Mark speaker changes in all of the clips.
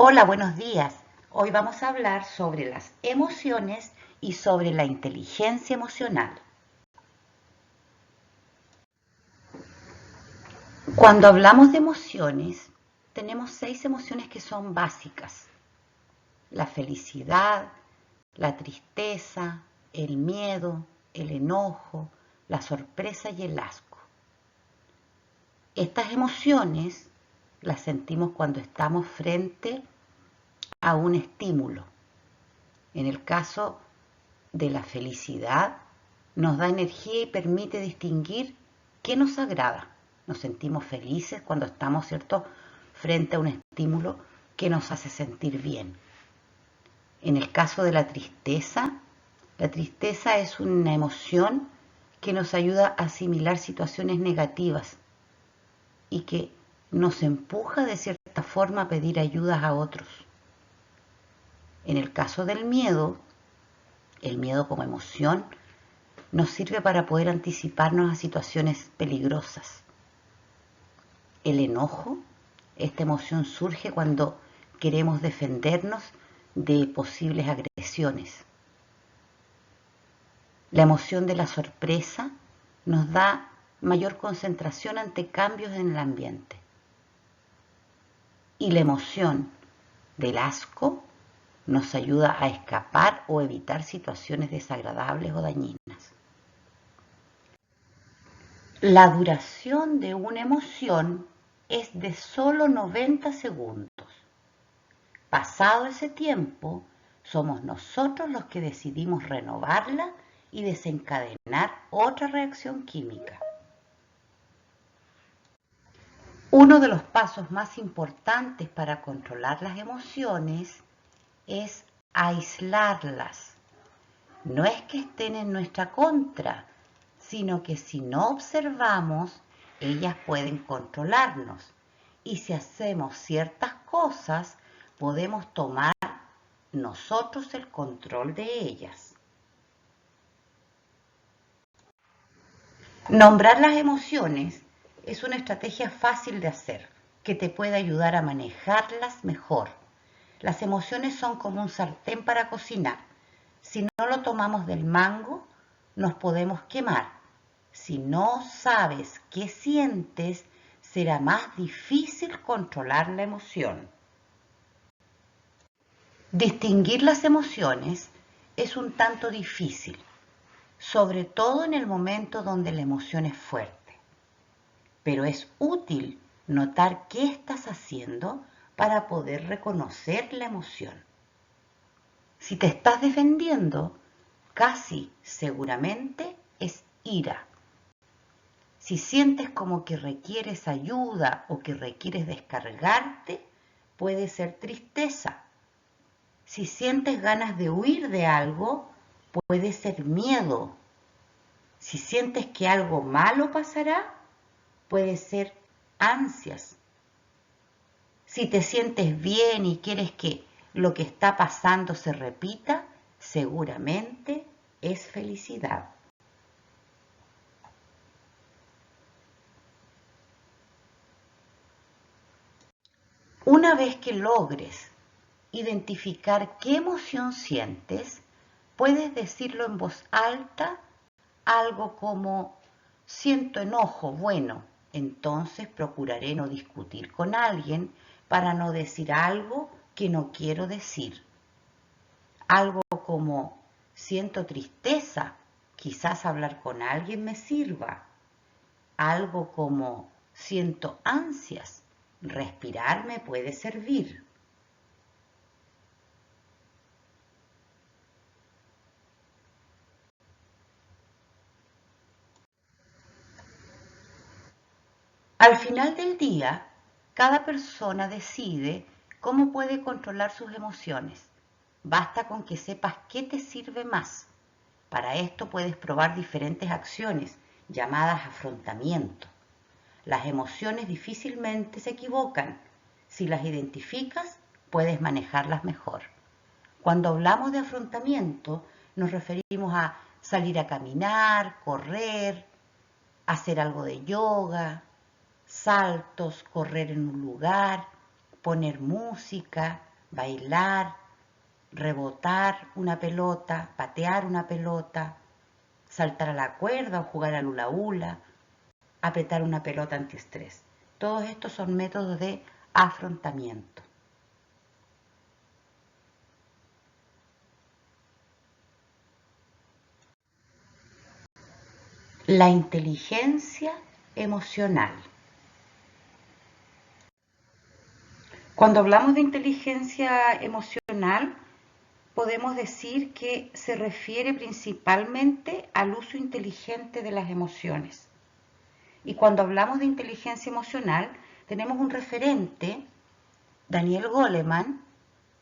Speaker 1: Hola, buenos días. Hoy vamos a hablar sobre las emociones y sobre la inteligencia emocional. Cuando hablamos de emociones, tenemos 6 emociones que son básicas. La felicidad, la tristeza, el miedo, el enojo, la sorpresa y el asco. Estas emociones las sentimos cuando estamos frente a un estímulo. En el caso de la felicidad, nos da energía y permite distinguir qué nos agrada. Nos sentimos felices cuando estamos, ¿cierto?, frente a un estímulo que nos hace sentir bien. En el caso de la tristeza es una emoción que nos ayuda a asimilar situaciones negativas y que nos empuja de cierta forma a pedir ayudas a otros. En el caso del miedo, el miedo como emoción nos sirve para poder anticiparnos a situaciones peligrosas. El enojo, esta emoción surge cuando queremos defendernos de posibles agresiones. La emoción de la sorpresa nos da mayor concentración ante cambios en el ambiente. Y la emoción del asco nos ayuda a escapar o evitar situaciones desagradables o dañinas. La duración de una emoción es de solo 90 segundos. Pasado ese tiempo, somos nosotros los que decidimos renovarla y desencadenar otra reacción química. Uno de los pasos más importantes para controlar las emociones es aislarlas. No es que estén en nuestra contra, sino que si no observamos, ellas pueden controlarnos. Y si hacemos ciertas cosas, podemos tomar nosotros el control de ellas. Nombrar las emociones es una estrategia fácil de hacer, que te puede ayudar a manejarlas mejor. Las emociones son como un sartén para cocinar. Si no lo tomamos del mango, nos podemos quemar. Si no sabes qué sientes, será más difícil controlar la emoción. Distinguir las emociones es un tanto difícil, sobre todo en el momento donde la emoción es fuerte. Pero es útil notar qué estás haciendo para poder reconocer la emoción. Si te estás defendiendo, casi seguramente es ira. Si sientes como que requieres ayuda o que requieres descargarte, puede ser tristeza. Si sientes ganas de huir de algo, puede ser miedo. Si sientes que algo malo pasará, puede ser ansias. Si te sientes bien y quieres que lo que está pasando se repita, seguramente es felicidad. Una vez que logres identificar qué emoción sientes, puedes decirlo en voz alta, algo como siento enojo, bueno, entonces procuraré no discutir con alguien para no decir algo que no quiero decir. Algo como siento tristeza, quizás hablar con alguien me sirva. Algo como siento ansias, respirar me puede servir. Al final del día, cada persona decide cómo puede controlar sus emociones. Basta con que sepas qué te sirve más. Para esto puedes probar diferentes acciones llamadas afrontamiento. Las emociones difícilmente se equivocan. Si las identificas, puedes manejarlas mejor. Cuando hablamos de afrontamiento, nos referimos a salir a caminar, correr, hacer algo de yoga, saltos, correr en un lugar, poner música, bailar, rebotar una pelota, patear una pelota, saltar a la cuerda o jugar al hula hula, apretar una pelota antiestrés. Todos estos son métodos de afrontamiento. La inteligencia emocional. Cuando hablamos de inteligencia emocional, podemos decir que se refiere principalmente al uso inteligente de las emociones. Y cuando hablamos de inteligencia emocional, tenemos un referente, Daniel Goleman,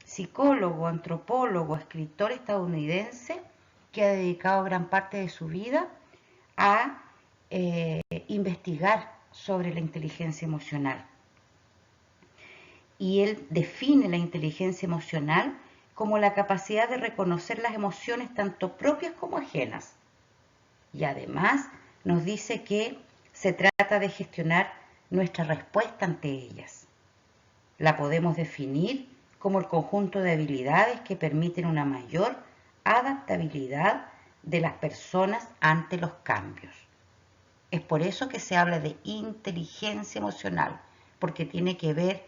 Speaker 1: psicólogo, antropólogo, escritor estadounidense, que ha dedicado gran parte de su vida a investigar sobre la inteligencia emocional. Y él define la inteligencia emocional como la capacidad de reconocer las emociones tanto propias como ajenas. Y además nos dice que se trata de gestionar nuestra respuesta ante ellas. La podemos definir como el conjunto de habilidades que permiten una mayor adaptabilidad de las personas ante los cambios. Es por eso que se habla de inteligencia emocional, porque tiene que ver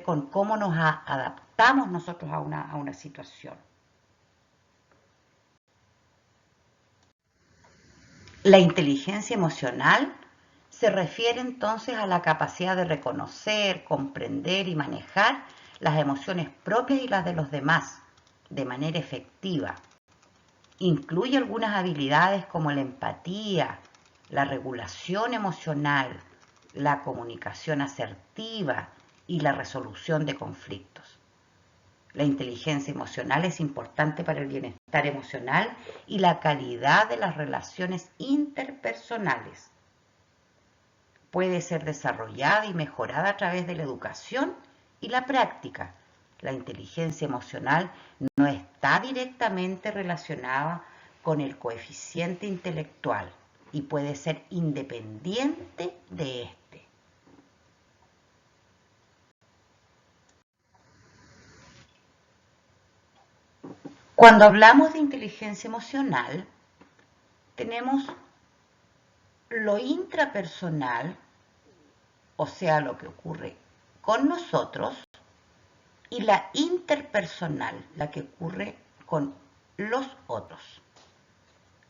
Speaker 1: con cómo nos adaptamos nosotros a una situación. La inteligencia emocional se refiere entonces a la capacidad de reconocer, comprender y manejar las emociones propias y las de los demás de manera efectiva. Incluye algunas habilidades como la empatía, la regulación emocional, la comunicación asertiva y la resolución de conflictos. La inteligencia emocional es importante para el bienestar emocional y la calidad de las relaciones interpersonales. Puede ser desarrollada y mejorada a través de la educación y la práctica. La inteligencia emocional no está directamente relacionada con el coeficiente intelectual y puede ser independiente de este. Cuando hablamos de inteligencia emocional, tenemos lo intrapersonal, o sea, lo que ocurre con nosotros, y la interpersonal, la que ocurre con los otros.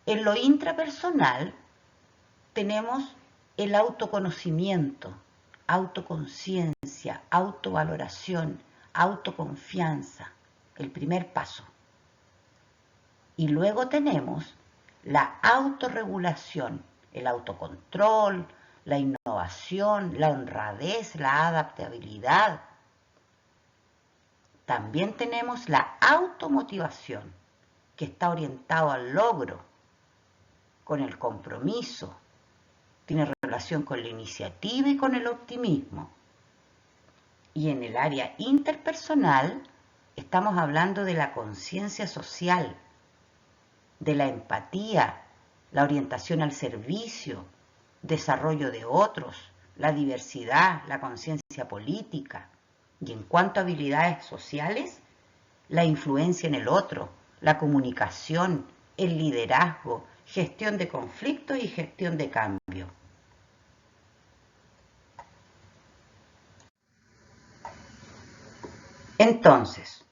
Speaker 1: En lo intrapersonal tenemos el autoconocimiento, autoconciencia, autovaloración, autoconfianza, el primer paso. Y luego tenemos la autorregulación, el autocontrol, la innovación, la honradez, la adaptabilidad. También tenemos la automotivación, que está orientado al logro, con el compromiso, tiene relación con la iniciativa y con el optimismo. Y en el área interpersonal estamos hablando de la conciencia social, de la empatía, la orientación al servicio, desarrollo de otros, la diversidad, la conciencia política. Y en cuanto a habilidades sociales, la influencia en el otro, la comunicación, el liderazgo, gestión de conflictos y gestión de cambio. Entonces,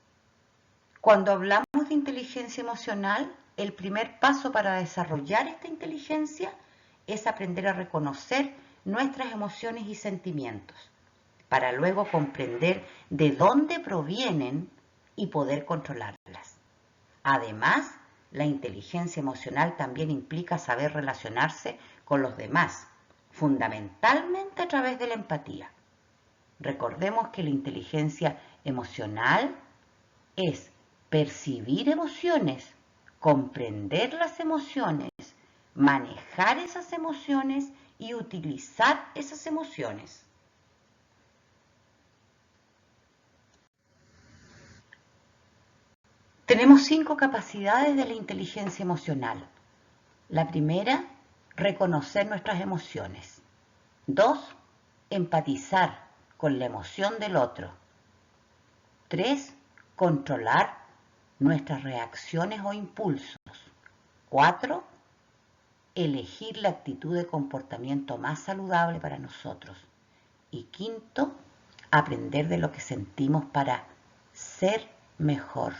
Speaker 1: cuando hablamos de inteligencia emocional, el primer paso para desarrollar esta inteligencia es aprender a reconocer nuestras emociones y sentimientos, para luego comprender de dónde provienen y poder controlarlas. Además, la inteligencia emocional también implica saber relacionarse con los demás, fundamentalmente a través de la empatía. Recordemos que la inteligencia emocional es percibir emociones, comprender las emociones, manejar esas emociones y utilizar esas emociones. Tenemos 5 capacidades de la inteligencia emocional. La primera, reconocer nuestras emociones. 2, empatizar, con la emoción del otro. 3. Controlar nuestras reacciones o impulsos. 4. Elegir la actitud de comportamiento más saludable para nosotros. Y 5. Aprender de lo que sentimos para ser mejor.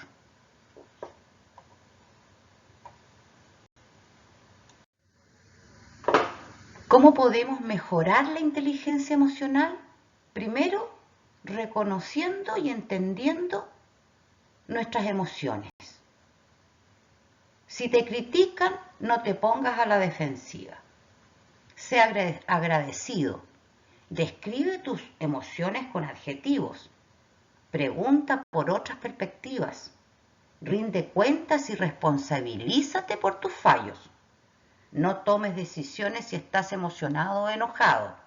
Speaker 1: ¿Cómo podemos mejorar la inteligencia emocional? Primero, reconociendo y entendiendo nuestras emociones. Si te critican, no te pongas a la defensiva. Sé agradecido. Describe tus emociones con adjetivos. Pregunta por otras perspectivas. Rinde cuentas y responsabilízate por tus fallos. No tomes decisiones si estás emocionado o enojado.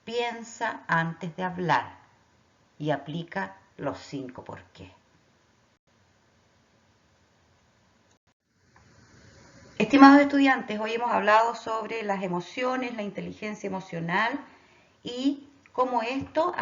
Speaker 1: Piensa antes de hablar y aplica los 5 por qué. Estimados estudiantes, hoy hemos hablado sobre las emociones, la inteligencia emocional y cómo esto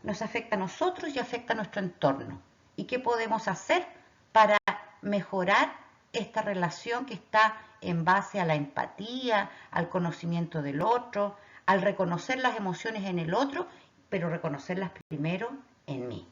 Speaker 1: nos afecta a nosotros y afecta a nuestro entorno. Y qué podemos hacer para mejorar esta relación que está en base a la empatía, al conocimiento del otro, al reconocer las emociones en el otro, pero reconocerlas primero en mí.